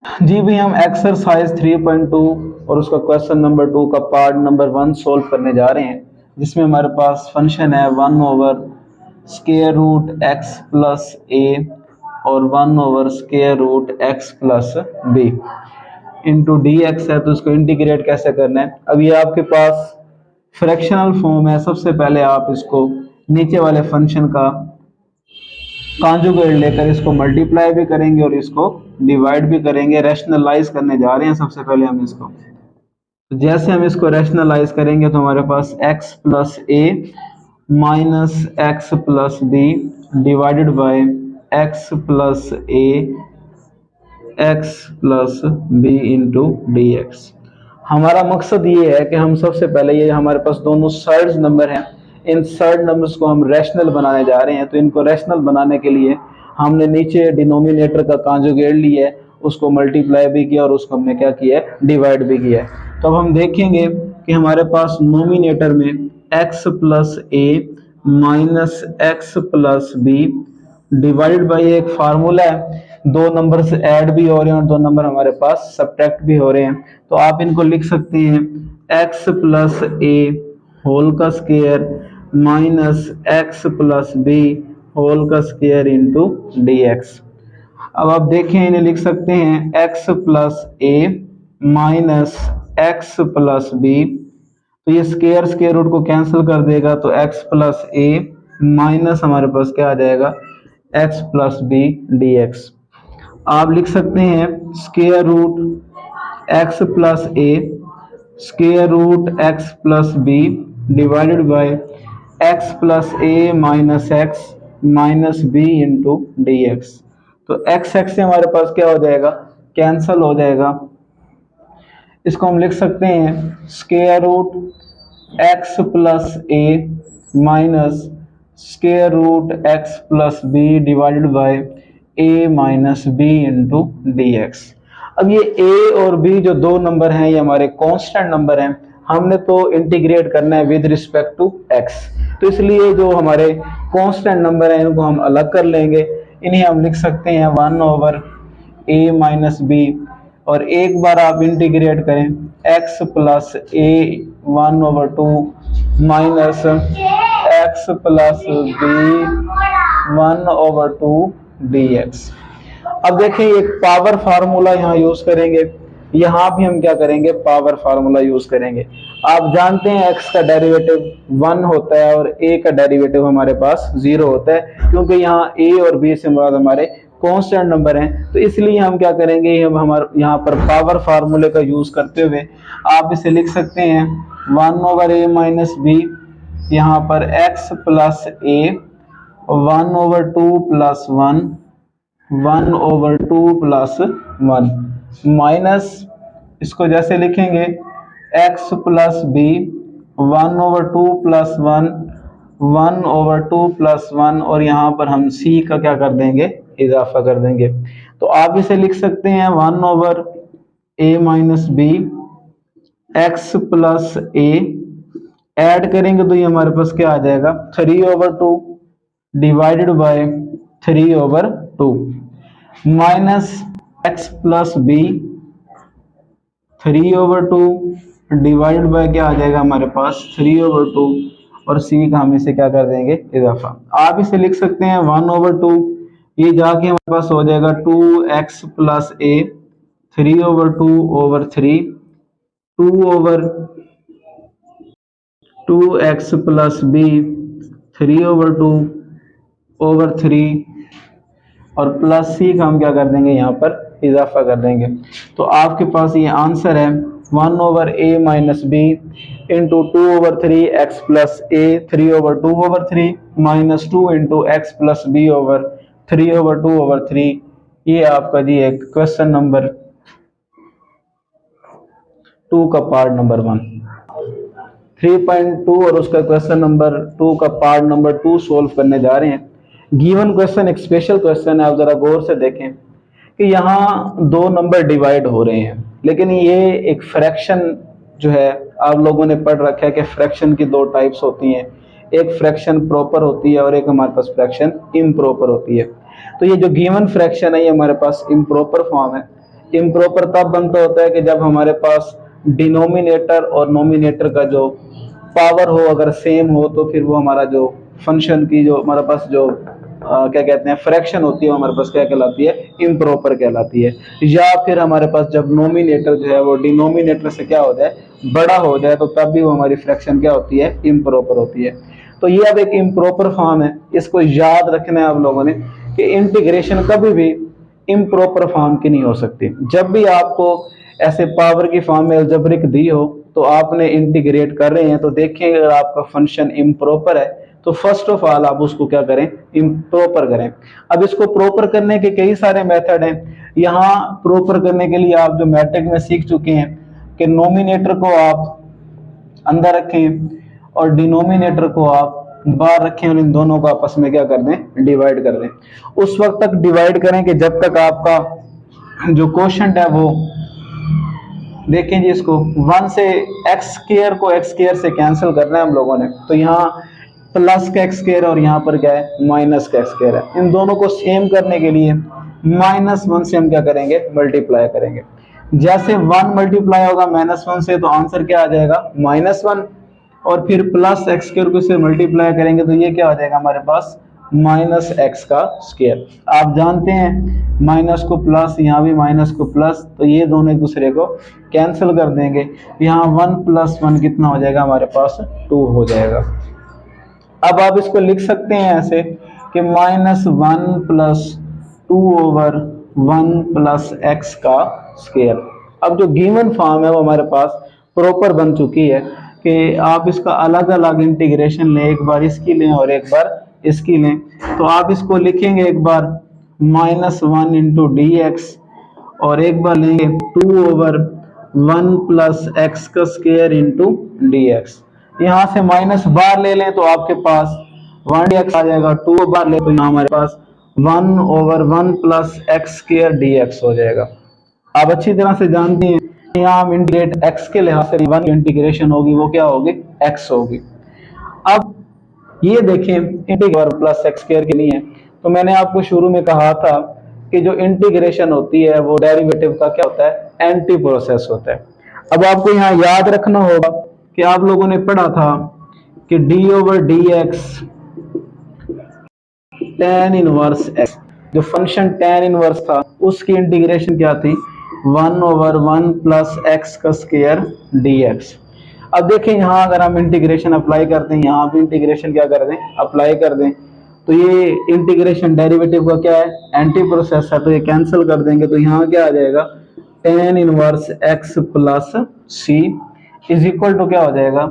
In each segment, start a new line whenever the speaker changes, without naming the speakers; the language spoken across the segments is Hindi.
जी भाई, हम एक्सरसाइज 3.2 और उसका क्वेश्चन नंबर 2 का पार्ट नंबर 1 सोल्व करने जा रहे हैं, जिसमें हमारे पास फंक्शन है 1 over square root x plus a और 1 over square root x plus b into d x है। तो इसको इंटीग्रेट कैसे करना है। अब ये आपके पास फ्रैक्शनल फॉर्म है। सबसे पहले आप इसको नीचे वाले फंक्शन का कॉन्जुगेट लेकर इसको मल्टीप्लाई भी करेंगे और इसको डिवाइड भी करेंगे। रैशनलाइज करने जा रहे हैं सबसे पहले हम इसको। तो जैसे हम इसको रैशनलाइज करेंगे तो हमारे पास x plus a minus x plus b divided by x plus a x plus b into d x. हमारा मकसद ये है कि हम सबसे पहले ये हमारे पास दोनों सर्ड नंबर हैं, इन सर्ड नंबर्स को हम रैशनल बनाने जा रहे हैं। तो इनको रैशनल बनाने के लिए हमने नीचे डिनोमिनेटर का कॉन्जुगेट लिया है, उसको मल्टीप्लाई भी किया और उसको हमने क्या किया है, डिवाइड भी किया है। तो अब हम देखेंगे कि हमारे पास नोमिनेटर में x plus a minus x plus b divided by एक फार्मूला है, दो नंबर से ऐड भी हो रहे हैं और दो नंबर हमारे पास सब्ट्रैक्ट भी हो रहे हैं। तो आप इनको लिख सकते हैं x प्लस ए होल का square minus x plus b whole का स्क्वायर इंटू डी एक्स। अब आप देखें, इन्हें लिख सकते हैं x plus a minus x plus b. तो ये स्क्वायर स्क्वायर रूट को कैंसिल कर देगा, तो x प्लस ए माइनस हमारे पास क्या आ जाएगा, x plus b d x. आप लिख सकते हैं square root x plus a square root x plus b divided by x plus a minus x minus b into d x. तो x x से हमारे पास क्या हो जाएगा, कैंसल हो जाएगा। इसको हम लिख सकते हैं square root x plus a minus square root x plus b divided by a minus b into d x. अब ये a और b जो दो नंबर हैं ये हमारे कांस्टेंट नंबर हैं, हमने तो इंटीग्रेट करना है विद रिस्पेक्ट टू x। तो इसलिए जो हमारे कांस्टेंट नंबर हैं इनको हम अलग कर लेंगे। इन्हें हम लिख सकते हैं 1 ओवर a माइनस बी, और एक बार आप इंटीग्रेट करें x plus a 1 over 2 minus x plus b 1 over 2 d x. अब देखें एक पावर फार्मूला यहाँ यूज करेंगे, यहाँ भी हम क्या करेंगे, पावर फार्मूला यूज करेंगे। आप जानते हैं x का डेरिवेटिव 1 होता है और a का डेरिवेटिव हमारे पास 0 होता है, क्योंकि यहाँ a और b से मुराद हमारे कांस्टेंट नंबर हैं। तो इसलिए हम क्या करेंगे, हम हमारे यहाँ पर पावर फार्मूले का यूज करते हुए आप इसे लिख सकते हैं 1 ओवर a माइनस बी, यहाँ पर x plus a 1 over 2 plus 1 over 2 plus 1 minus, इसको जैसे लिखेंगे x plus b 1 over 2 plus 1 over 2 plus 1, और यहाँ पर हम c का क्या कर देंगे, इजाफा कर देंगे। तो आप इसे लिख सकते हैं 1 over a minus b x plus a, add करेंगे तो ये हमारे पास क्या आ जाएगा 3 over 2 divided by 3 over 2 minus x plus b 3 over 2 divided by क्या आ जाएगा हमारे पास 3 ओवर 2, और सी का हम इसे क्या कर देंगे, इजाफा। आप इसे लिख सकते हैं 1 ओवर 2, ये जाके हमारे पास हो जाएगा 2x plus a 3 over 2 over 3 2 over 2x plus b 3 over 2 over 3, और प्लस सी का हम क्या कर देंगे, यहाँ पर इजाफा कर देंगे। तो आपके पास ये आंसर है 1 over a minus b into 2 over 3 x plus a 3 over 2 over 3 minus 2 into x plus b over 3 over 2 over 3। ये आपका जी एक क्वेश्चन नंबर 2 का पार्ट नंबर 1 3.2 और उसका क्वेश्चन नंबर 2 का पार्ट नंबर 2 सोल्व करने जा रहे हैं। गिवन क्वेश्चन एक स्पेशल क्वेश्चन है। आप जरा गौर से देखें कि यहाँ दो नंबर डिवाइड हो रहे हैं, लेकिन ये एक फ्रैक्शन जो है आप लोगों ने पढ़ रखा है कि फ्रैक्शन की दो टाइप्स होती हैं, एक फ्रैक्शन प्रॉपर होती है और एक हमारे पास फ्रैक्शन इम्प्रॉपर होती है। तो ये जो गिवन फ्रैक्शन है ये हमारे पास इम्प्रॉपर फॉर्म है। इम्प्रॉपर तब बनता होता है कि जब हमारे पास डिनोमिनेटर और नोमिनेटर का जो पावर हो अगर सेम हो, तो फिर वो हमारा जो फंक्शन की जो हमारे पास जो क्या कहते हैं फ्रैक्शन होती है, हमारे पास क्या कहलाती है, इम्प्रॉपर कहलाती है। या फिर हमारे पास जब नोमिनेटर जो है वो डिनोमिनेटर से क्या हो जाए, बड़ा हो जाए, तो तब भी वो हमारी फ्रैक्शन क्या होती है, इम्प्रॉपर होती है। तो ये अब एक इम्प्रॉपर फॉर्म है, इसको याद रखना है आप लोगों ने कि इंटीग्रेशन कभी भी इम्प्रॉपर फॉर्म की नहीं हो सकती। जब भी आपको ऐसे पावर की फॉर्म में अलजेब्रिक दी हो, तो आपने इंटीग्रेट कर रहे हैं, तो देखें अगर आपका फंक्शन इम्प्रॉपर है तो फर्स्ट ऑफ ऑल आप उसको क्या करें, इम्प्रॉपर करें। अब इसको प्रॉपर करने के कई सारे मेथड हैं। यहाँ प्रॉपर करने के लिए आप जो मैट्रिक में सीख चुके हैं कि नोमिनेटर को आप अंदर रखें और डिनोमिनेटर को आप बाहर रखें और इन दोनों को आपस में क्या कर दें, डिवाइड कर दें। उस वक्त तक डिवाइड करें कि जब तक आपका जो क्वोशंट है वो, देखें जी इसको 1 से एक्स स्क्वायर को एक्स स्क्वायर से कैंसिल करना है हम लोगों ने, तो यहाँ प्लस का एक्स स्क्वायर और यहाँ पर क्या है, माइनस का एक्स स्क्वायर है। इन दोनों को सेम करने के लिए -1 से हम क्या करेंगे, मल्टीप्लाई करेंगे। जैसे 1 मल्टीप्लाई होगा -1 से, तो आंसर क्या आ जाएगा, -1, और फिर प्लस एक्स स्क्वायर को से मल्टीप्लाई करेंगे तो ये क्या हो जाएगा हमारे पास, -x का स्क्वायर। आप जानते हैं माइनस को प्लस, यहाँ भी माइनस को प्लस, तो ये दोनों एक दूसरे को कैंसिल कर देंगे। यहाँ 1 + 1 कितना हो जाएगा हमारे पास, 2 हो जाएगा। अब आप इसको लिख सकते हैं ऐसे कि -1 + 2/1 + x का स्क्वायर। अब जो गिवन फॉर्म है वो हमारे पास प्रॉपर बन चुकी है कि आप इसका अलग अलग इंटीग्रेशन लें, एक बार इसकी लें और एक बार इसकी लें। तो आप इसको लिखेंगे एक बार -1 × dx और एक बार लेंगे 2/1 + x का स्क्वायर × dx। यहाँ से माइनस बार ले लें तो आपके पास 1dx आ जाएगा, 2 बार ले तो यहाँ हमारे पास 1/1 + x² dx हो जाएगा। आप अच्छी तरह से जानते हैं यहाँ हम इंटीग्रेट x के लिहाज से 1 इंटीग्रेशन होगी वो क्या होगी, x होगी। अब ये देखें इंटीग्रल प्लस x² के लिए है, तो मैंने आपको शुरू में कहा था कि जो इंटीग्रेशन होती है वो डेरिवेटिव का क्या होता है, एंटी प्रोसेस होता है। अब आपको यहाँ याद रखना होगा कि आप लोगों ने पढ़ा था कि d/dx tan 1x, जो फंक्शन tan 1 था उसकी इंटीग्रेशन क्या थी, 1/1 + x का स्क्वायर dx। अब देखें यहाँ अगर हम इंटीग्रेशन अप्लाई करते हैं, यहाँ भी इंटीग्रेशन क्या कर दें, अप्लाई कर दें, तो ये इंटीग्रेशन डेरिवेटिव का क्या है, एंटी प्रोसेस है, तो ये कैंसिल कर देंगे। तो यहाँ क्या आ जाएगा, tan 1x + c is equal to क्या हो जाएगा,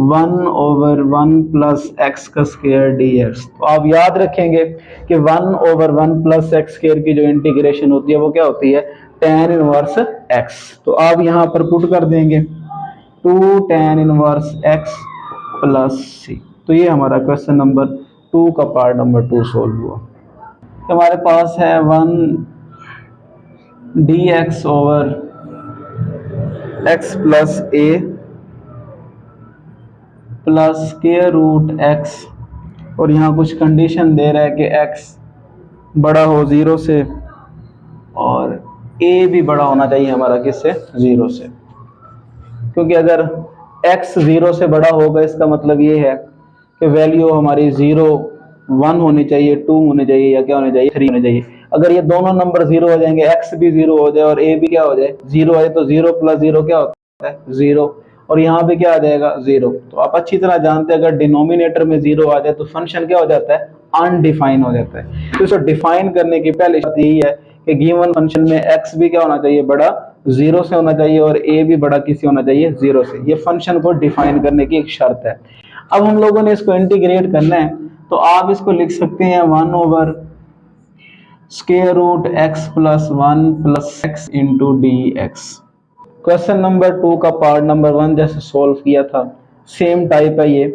1/1 + x का स्क्वायर dx। तो आप याद रखेंगे कि 1/1 + x² की जो इंटीग्रेशन होती है वो क्या होती है, tan 1x। तो आप यहाँ पर पुट कर देंगे 2 tan 1x + c। तो ये हमारा क्वेश्चन नंबर 2 का पार्ट नंबर 2 सोल्व हुआ। तो हमारे पास है 1 dx/x + a + √x, और यहाँ कुछ कंडीशन दे रहा है कि x बड़ा हो 0 से और a भी बड़ा होना चाहिए हमारा किससे, 0 से। क्योंकि अगर x 0 से बड़ा होगा इसका मतलब ये है कि वैल्यू हमारी 0 1 होनी चाहिए, 2 होनी चाहिए, या क्या होनी चाहिए, 3 होनी चाहिए। अगर ये दोनों नंबर 0 हो जाएंगे, x भी 0 हो जाए और a भी क्या हो जाए, 0 है, तो 0 + 0 क्या होता है, 0, और यहाँ पे क्या आ जाएगा, 0। तो आप अच्छी तरह जानते हैं अगर डिनोमिनेटर में 0 आ जाए तो फंक्शन क्या हो जाता है, अनडिफाइन हो जाता है। तो इसको डिफाइन करने की पहली बात यही है कि गिवन फंक्शन में x भी क्या होना चाहिए, बड़ा 0 से होना चाहिए और a भी बड़ा किसी होना चाहिए, 0 से। ये फंक्शन को डिफाइन करने की एक शर्त है। अब हम लोगों ने इसको इंटीग्रेट करना है, तो आप इसको लिख सकते हैं 1/√x + 1 + x × dx। Question number 2 का पार्ट नंबर 1 जैसे सोल्व किया था, सेम टाइप है ये,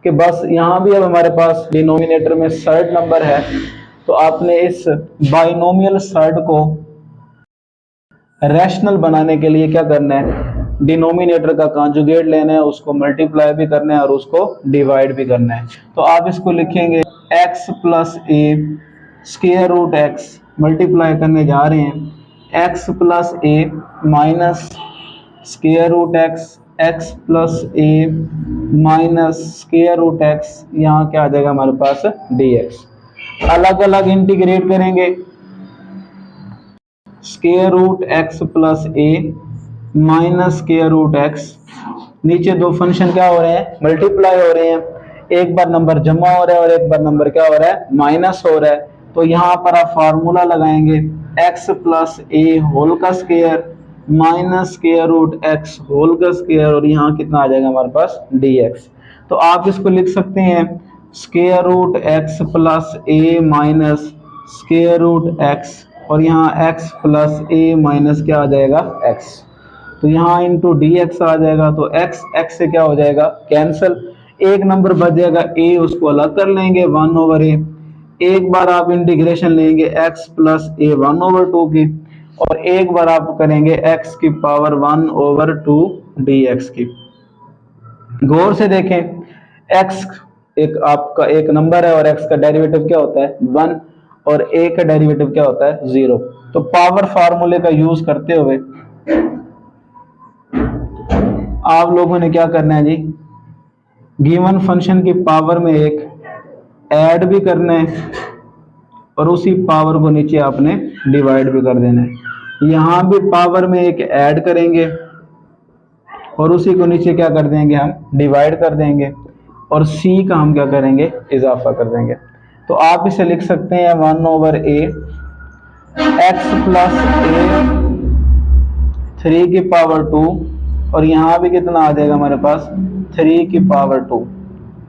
कि बस यहाँ भी अब हमारे पास डिनोमिनेटर में सर्ड नंबर है, तो आपने इस बाइनोमियल सर्ड को रैशनल बनाने के लिए क्या करना है, डिनोमिनेटर का कॉन्जुगेट लेना है, उसको मल्टीप्लाई भी करना है और उसको डिवाइड भी करना है। तो आप इसको लिखेंगे x + a √x, मल्टीप्लाई करने जा रहे हैं x plus a minus square root x, x plus a minus square root x, यहाँ क्या आ जाएगा हमारे पास डी एक्स। अलग अलग इंटीग्रेट करेंगे, square root x plus a minus square root x, नीचे दो फंक्शन क्या हो रहे हैं, मल्टीप्लाई हो रहे हैं, एक बार नंबर जमा हो रहा है और एक बार नंबर क्या हो रहा है, माइनस हो रहा है। तो यहाँ पर आप फार्मूला लगाएंगे एक्स प्लस ए होल का square minus square root x whole का स्क्वायर, और यहाँ कितना आ जाएगा हमारे पास डी एक्स। तो आप इसको लिख सकते हैं square root x plus a minus square root x, और यहाँ x प्लस ए माइनस क्या आ जाएगा x, तो यहाँ इंटू डी एक्स आ जाएगा। तो x x से क्या हो जाएगा कैंसिल, एक नंबर बच जाएगा a, उसको अलग कर लेंगे 1/a, एक बार आप इंटीग्रेशन लेंगे x प्लस ए 1/2 की, और एक बार आप करेंगे x की पावर 1/2 dx की। गौर से देखें, x एक आपका एक नंबर है और x का डेरिवेटिव क्या होता है 1, और a का डेरिवेटिव क्या होता है 0। तो पावर फार्मूले का यूज करते हुए आप लोगों ने क्या करना है जी, गिवन फंक्शन की पावर में एक ऐड भी करना है और उसी पावर को नीचे आपने डिवाइड भी कर देना है। यहां भी पावर में एक ऐड करेंगे और उसी को नीचे क्या कर देंगे, हम डिवाइड कर देंगे, और c का हम क्या करेंगे, इजाफा कर देंगे। तो आप इसे लिख सकते हैं 1/a एक्स प्लस ए 3 की पावर 2, और यहाँ भी कितना आ जाएगा हमारे पास 3 की पावर 2,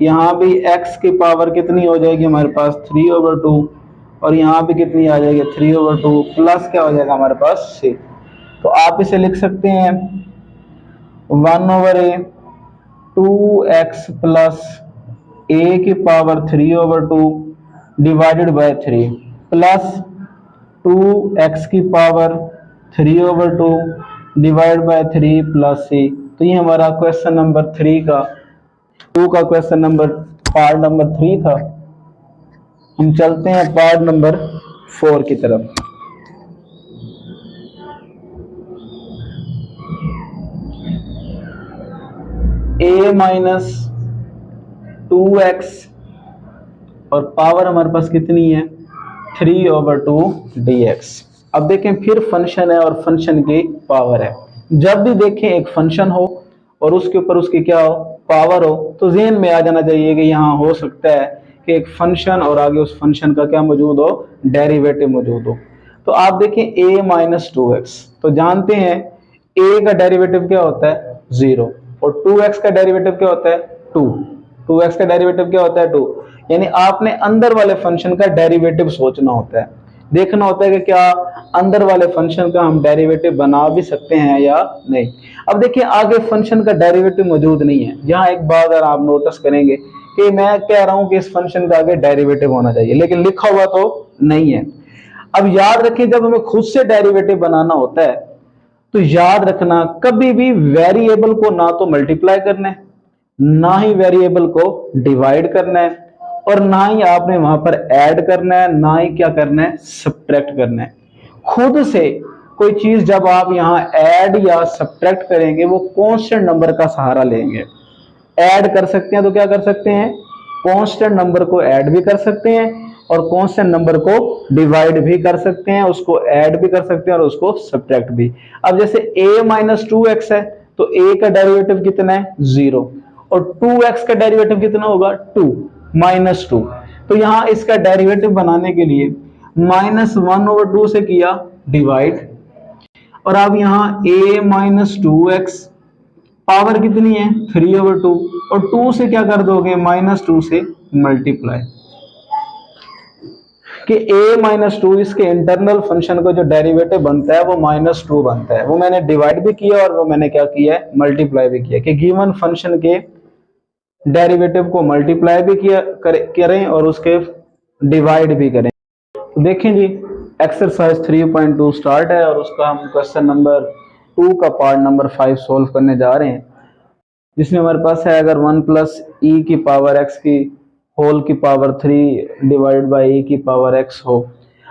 यहाँ भी x की पावर कितनी हो जाएगी हमारे पास 3/2, और यहाँ भी कितनी आ जाएगी 3/2 प्लस क्या हो जाएगा हमारे पास c। तो आप इसे लिख सकते हैं 1/a 2x प्लस a की power 3/2 divided by 3 plus 2x की power 3/2 divide by 3 plus c। तो ये हमारा क्वेश्चन नंबर 3 का 2 का क्वेश्चन नंबर पार्ट नंबर 3 था। हम चलते हैं पार्ट नंबर 4 की तरफ। a माइनस 2x और पावर हमारे पास कितनी है 3/2 dx। अब देखें फिर फंक्शन है और फंक्शन की पावर है। जब भी देखें एक फंक्शन हो और उसके ऊपर उसकी क्या हो, पावर हो, तो ज़हन में आ जाना चाहिए कि यहाँ हो सकता है कि एक फंक्शन और आगे उस फंक्शन का क्या मौजूद हो, डेरिवेटिव मौजूद हो। तो आप देखें a माइनस 2x, तो जानते हैं a का डेरिवेटिव क्या होता है 0, और 2x का डेरिवेटिव क्या होता है 2, 2x का डेरिवेटिव क्या होता है 2। यानी आपने अंदर वाले फंक्शन का डेरिवेटिव सोचना होता है, देखना होता है कि क्या अंदर वाले फंक्शन का हम डेरिवेटिव बना भी सकते हैं या नहीं। अब देखिए आगे फंक्शन का डेरिवेटिव मौजूद नहीं है। यहाँ एक बात अगर आप नोटिस करेंगे कि मैं कह रहा हूं कि इस फंक्शन का आगे डेरिवेटिव होना चाहिए, लेकिन लिखा हुआ तो नहीं है। अब याद रखें, जब हमें खुद से डेरिवेटिव बनाना होता है तो याद रखना कभी भी वेरिएबल को ना तो मल्टीप्लाई करना है, ना ही वेरिएबल को डिवाइड करना है, और ना ही आपने वहां पर ऐड करना है, ना ही क्या करना है सब्ट्रैक्ट करना है। खुद से कोई चीज जब आप यहाँ ऐड या सब्ट्रैक्ट करेंगे वो कांस्टेंट नंबर का सहारा लेंगे। ऐड कर सकते हैं तो क्या कर सकते हैं, कांस्टेंट नंबर को ऐड भी कर सकते हैं और कांस्टेंट नंबर को डिवाइड भी कर सकते हैं, उसको ऐड भी कर सकते हैं और उसको सब्ट्रैक्ट भी। अब जैसे a माइनस 2x है तो a का डेरिवेटिव कितना है 0, और 2x का डेरिवेटिव कितना होगा 2 माइनस 2। तो यहाँ इसका डेरिवेटिव बनाने के लिए -1/2 से किया डिवाइड, और अब यहाँ a माइनस 2x पावर कितनी है 3/2, और 2 से क्या कर दोगे -2 से मल्टीप्लाई, कि a माइनस 2 इसके इंटरनल फंक्शन का जो डेरिवेटिव बनता है वो -2 बनता है। वो मैंने डिवाइड भी किया और वो मैंने क्या किया है मल्टीप्लाई भी किया, कि गिवन फंक्शन के डेरिवेटिव को मल्टीप्लाई भी किया करें और उसके डिवाइड भी करें। तो देखें जी एक्सरसाइज 3.2 स्टार्ट है और उसका हम क्वेश्चन नंबर 2 का पार्ट नंबर 5 सोल्व करने जा रहे हैं, जिसमें हमारे पास है अगर 1 प्लस ई की पावर एक्स की होल की पावर 3 डिवाइड बाई ई की पावर एक्स हो।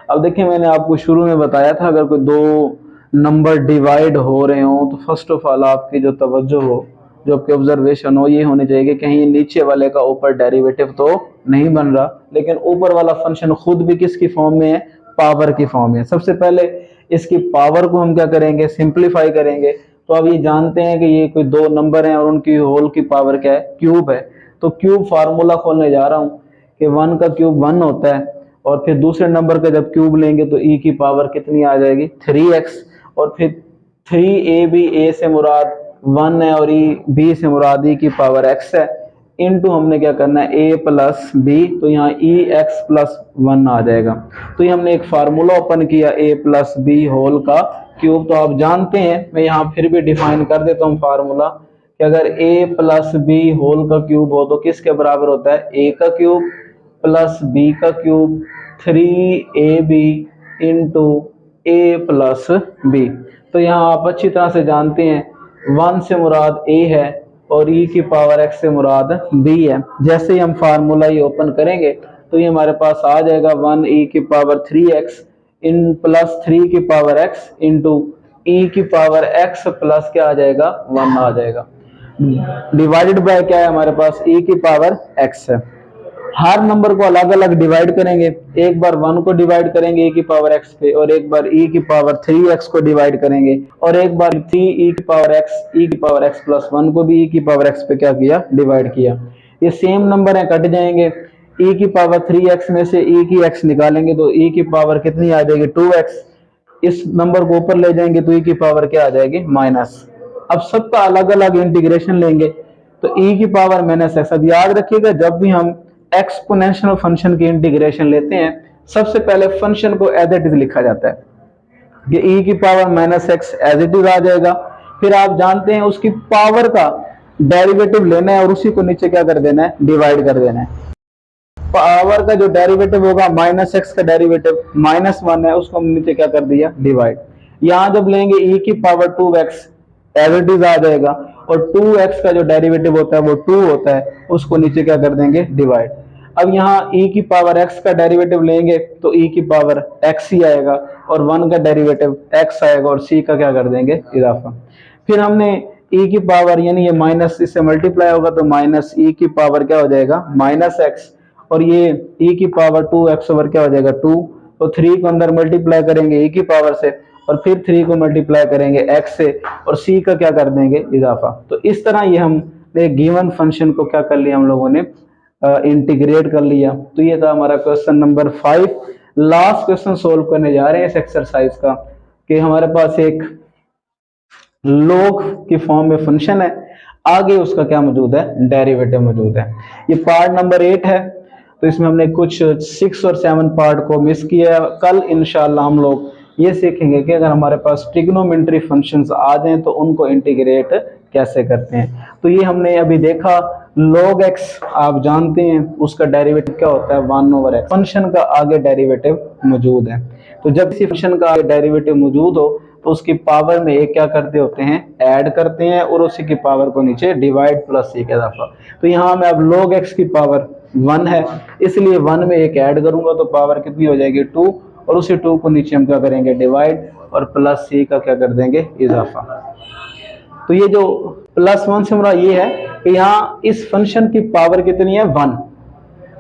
अब देखिए मैंने आपको शुरू में बताया था अगर कोई दो नंबर डिवाइड हो रहे हो तो फर्स्ट ऑफ ऑल आपकी जो तवज्जो हो, जो आपकी ऑब्जर्वेशन हो, ये होनी चाहिए कि कहीं नीचे वाले का ऊपर डेरिवेटिव तो नहीं बन रहा, लेकिन ऊपर वाला फंक्शन खुद भी किसकी फॉर्म में है, पावर की फॉर्म में। सबसे पहले इसकी पावर को हम क्या करेंगे, सिंप्लीफाई करेंगे। तो अब ये जानते हैं कि ये कोई दो नंबर हैं और उनकी होल की पावर क्या है, क्यूब है। तो क्यूब फार्मूला खोलने जा रहा हूँ कि 1 का क्यूब 1 होता है, और फिर दूसरे नंबर का जब क्यूब लेंगे तो e की पावर कितनी आ जाएगी, 3x, और फिर 3a भी a से मुराद 1 है और b से मुराद e की पावर x है, इनटू हमने क्या करना है a प्लस b, तो यहाँ ex प्लस 1 आ जाएगा। तो ये हमने एक फार्मूला ओपन किया a प्लस बी होल का क्यूब। तो आप जानते हैं, मैं यहाँ फिर भी डिफाइन कर देता हूँ फार्मूला, कि अगर a प्लस बी होल का क्यूब हो तो किसके बराबर होता है, a का क्यूब प्लस b का cube 3ab into a plus b। तो यहाँ आप अच्छी तरह से जानते हैं 1 से मुराद a है और e की पावर x से मुराद b है। जैसे ही हम फार्मूला ये ओपन करेंगे तो ये हमारे पास आ जाएगा 1 e की पावर 3x इन प्लस 3 की पावर x इंटू e की पावर x प्लस क्या आ जाएगा, 1 आ जाएगा। डिवाइडेड बाय क्या है हमारे पास, e की पावर x है। हर नंबर को अलग अलग डिवाइड करेंगे, एक बार 1 को डिवाइड करेंगे e की पावर x पे, और एक बार e की पावर 3x को डिवाइड करेंगे, और एक बार 3e की पावर x e की पावर x प्लस 1 को भी e की पावर x पे क्या किया, डिवाइड किया। ये सेम नंबर है, कट जाएंगे। e की पावर 3x में से e की x निकालेंगे तो e की पावर कितनी आ जाएगी, 2x। इस नंबर को ऊपर ले जाएंगे तो e की पावर क्या आ जाएगी, माइनस। अब सबका अलग अलग इंटीग्रेशन लेंगे तो e की पावर माइनस x। अब याद रखिएगा जब भी हम एक्सपोनेंशियल फंक्शन की इंटीग्रेशन लेते हैं, सबसे पहले फंक्शन को एज इट इज लिखा जाता है कि e की power minus x as it is आ जाएगा। फिर आप जानते हैं उसकी पावर का डेरिवेटिव लेना है और उसी को नीचे क्या कर देना है, डिवाइड कर देना है। पावर का जो डेरिवेटिव होगा माइनस एक्स का डेरिवेटिव -1 है, उसको हमने नीचे क्या कर दिया, डिवाइड। यहां जब लेंगे e की power 2x as it is आ जाएगा, और 2x का जो डेरिवेटिव होता है वो 2 होता है, उसको नीचे क्या कर देंगे, डिवाइड। अब यहाँ e की पावर x का डेरिवेटिव लेंगे तो e की पावर x ही आएगा, और 1 का डेरिवेटिव x आएगा, और c का क्या कर देंगे, इजाफा। फिर हमने e की पावर यानी ये माइनस इससे मल्टीप्लाई होगा तो माइनस e की पावर क्या हो जाएगा, -x, और ये e की पावर 2x ओवर क्या हो जाएगा, 2। तो 3 को अंदर मल्टीप्लाई करेंगे e की पावर से, और फिर 3 को मल्टीप्लाई करेंगे x से, और c का क्या कर देंगे, इजाफा। तो इस तरह ये हमने गिवन फंक्शन को क्या कर लिया, हम लोगों ने इंटीग्रेट कर लिया। तो ये था हमारा question number 5। Last question solve करने जा रहे हैं इस एक्सरसाइज का, कि हमारे पास एक लॉग की फॉर्म में फंक्शन है, आगे उसका क्या मौजूद है, डेरिवेटिव मौजूद है। ये पार्ट नंबर 8 है, तो इसमें हमने कुछ 6 और 7 पार्ट को मिस किया। कल इंशाल्लाह हम लोग ये सीखेंगे कि अगर हमारे पास ट्रिग्नोमेट्री फंक्शंस आ जाएं तो उनको इंटीग्रेट कैसे करते हैं। तो ये हमने अभी देखा, log x आप जानते हैं उसका डेरिवेटिव क्या होता है, 1/x। फंक्शन का आगे डेरिवेटिव मौजूद है, तो जब किसी फंक्शन का आगे डेरिवेटिव मौजूद हो तो उसकी पावर में एक क्या करते होते हैं, ऐड करते हैं, और उसी की पावर को नीचे डिवाइड प्लस एक इजाफा। तो यहाँ में अब log x की पावर 1 है, इसलिए 1 में एक ऐड करूंगा तो पावर कितनी हो जाएगी, 2, और उसी 2 को नीचे हम क्या करेंगे, डिवाइड, और प्लस c का क्या कर देंगे, इजाफा। तो ये जो +1 से मुराद ये है कि यहाँ इस फंक्शन की पावर कितनी है, 1।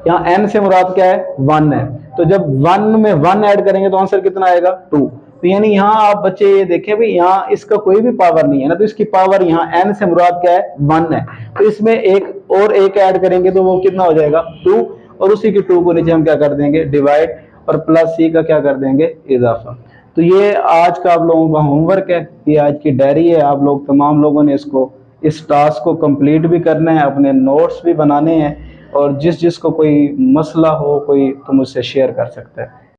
यहाँ n से मुराद क्या है, 1 है। तो जब 1 में 1 ऐड करेंगे तो आंसर कितना आएगा, 2। तो यानी यहाँ आप बच्चे ये देखें भाई, यहाँ इसका कोई भी पावर नहीं है ना, तो इसकी पावर यहाँ n से मुराद क्या है, 1 है। तो इसमें एक और एक ऐड करेंगे तो वो कितना हो जाएगा, 2, और उसी की 2 को नीचे हम क्या कर देंगे, डिवाइड, और प्लस c का क्या कर देंगे, इजाफा। तो ये आज का आप लोगों का होमवर्क है, ये आज की डायरी है। आप लोग तमाम लोगों ने इसको, इस टास्क को कंप्लीट भी करना है, अपने नोट्स भी बनाने हैं, और जिस जिस को कोई मसला हो कोई तो मुझसे शेयर कर सकता है।